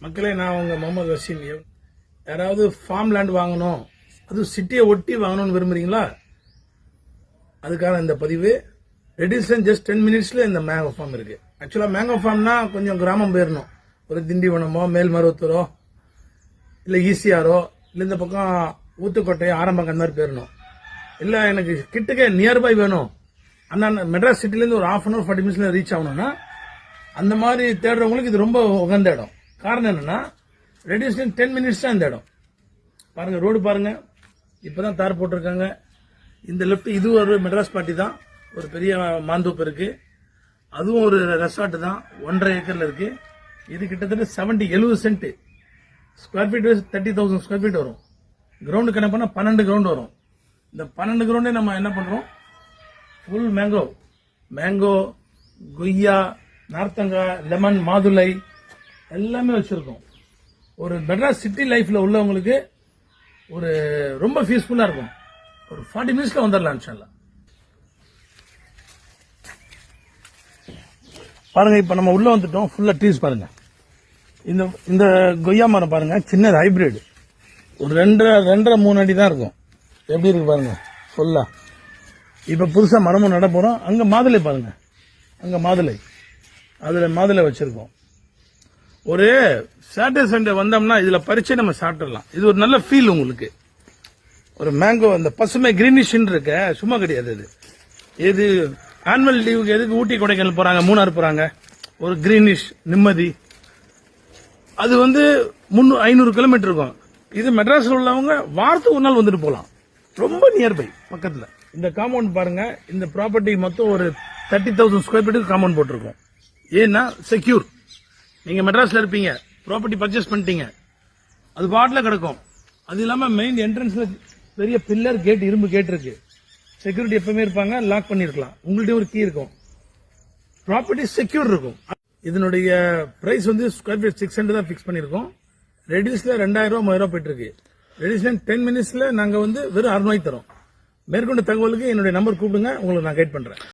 மக்களே, நான் உங்க முகமது வசீம். யாராவது ஃபார்ம் லேண்ட் வாங்கணும், அது சிட்டியை ஒட்டி வாங்கணும்னு விரும்புறீங்களா? அதுக்கான இந்த பதிவு. ரெடியூஷன் ஜஸ்ட் 10 மினிட்ஸ்ல இந்த மேங்கோ ஃபார்ம் இருக்கு. ஆக்சுவலா மேங்கோ ஃபார்ம்னா கொஞ்சம் கிராமம் போயிடணும். ஒரு திண்டிவனமோ மேல்மருவத்தூரோ இல்ல ஈசிஆரோ இல்ல இந்த பக்கம் ஊத்துக்கோட்டை ஆரம்பம் அந்த மாதிரி போயிடணும். இல்ல எனக்கு கிட்டக்கே நியர்பை வேணும், அண்ணா மெட்ராஸ் சிட்டில இருந்து ஒரு 1/2 hour 40 minutes ரீச் ஆகணும்னா அந்த மாதிரி தேடுறவங்களுக்கு இது ரொம்ப உகந்த இடம். காரணம் என்னன்னா ரெடியூஷன் 10 minutes தான் இந்த இடம். பாருங்க, ரோடு பாருங்க, இப்பதான் தார் போட்டிருக்காங்க. இந்த லெப்ட் இது ஒரு மெட்ராஸ் பார்ட்டி தான். ஒரு பெரிய மாந்தோப்பு இருக்கு, அதுவும் ஒரு ரெசார்ட் தான், 1.5 ஏக்கர்ல இருக்கு. இது கிட்டத்தட்ட 70 cent square feet, 30,000 square feet வரும். கிரவுண்ட் கணக்கு பண்ணா 12 கிரவுண்ட் வரும். இந்த 12 கிரவுண்டே நம்ம என்ன பண்றோம், ஃபுல் மேங்கோ, கொய்யா, நார்த்தங்காய், லெமன், மாதுளை எல்லாமே வச்சிருக்கோம். ஒரு மெட்ராஸ் சிட்டி லைஃப்ல உள்ளவங்களுக்கு ஒரு ரொம்ப பீஸ்ஃபுல்லா இருக்கும். ஒரு 40 minutesல வந்துடலாம் இன்ஷாஅல்லாஹ். பாருங்க, இப்ப நம்ம உள்ள வந்துட்டோம். ஃபுல்லா ட்ரீஸ் பாருங்க. இந்த கொய்யா மரம் பாருங்க, சின்னது ஹைபிரிட். ஒரு 2.5-3 அடி தான் இருக்கும். எப்படி இருக்கு பாருங்க ஃபுல்லா. இப்ப புதுசா மரமும் நட போறோம். அங்க மாதுளை பாருங்க, அங்க மாதுளை, அதுல மாதுளை வச்சிருக்கோம். ஒரு சாட்டர்டே சண்டே வந்தோம்னா இதுல பறிச்சு நம்ம சாப்பிடலாம். இது ஒரு நல்ல ஃபீல் உங்களுக்கு. ஒரு மேங்கோ அந்த பசுமை கிரீனிஷ் இருக்க சும்மா கிடையாது. இது ஆனுவல் லீவுக்கு எதுக்கு ஊட்டி கொடைக்கானல் போறாங்க, மூணாறு போறாங்க, ஒரு கிரீனிஷ் நிம்மதி. அது 500 கிலோமீட்டர் இருக்கும். இது மெட்ராஸ்ல உள்ளவங்க வாரத்துக்கு ஒரு நாள் வந்துட்டு போலாம். ரொம்ப நியர்பை பக்கத்துல. இந்த காம்பவுண்ட் பாருங்க, இந்த ப்ராப்பர்ட்டி மொத்தம் ஒரு 30,000 ஸ்கொயர் ஃபீட்டுக்கு காம்பவுண்ட் போட்டிருக்கோம். ஏன்னா செக்யூர். நீங்க மெட்ராஸ்ல இருப்பீங்க, ப்ராப்பர்ட்டி பர்ச்சேஸ் பண்ணிட்டீங்க, அது பாட்ல கிடக்கும். அது இல்லாம மெயின் என்ட்ரன்ஸ்ல பெரிய பில்லர் கேட், இரும்பு கேட் இருக்கு. செக்யூரிட்டி எப்பவுமே இருப்பாங்க, லாக் பண்ணிருக்கலாம். உங்கள்ட்ட ஒரு கீ இருக்கும். ப்ராப்பர்ட்டி செக்யூர் இருக்கும். இதனுடைய பிரைஸ் ஸ்கொயர் ஃபீட் 600 தான் பிக்ஸ் பண்ணிருக்கோம். ரெடியூஸ்ல 2,000 3,000 போயிட்டு இருக்கு. ரெடியூஸ்ல 10 மினிட்ஸ்ல நாங்க வெறும் 600 தரோம். மேற்கொண்ட தகவலுக்கு என்னுடைய நம்பர் கூப்பிடுங்க, உங்களுக்கு நான் கைட் பண்றேன்.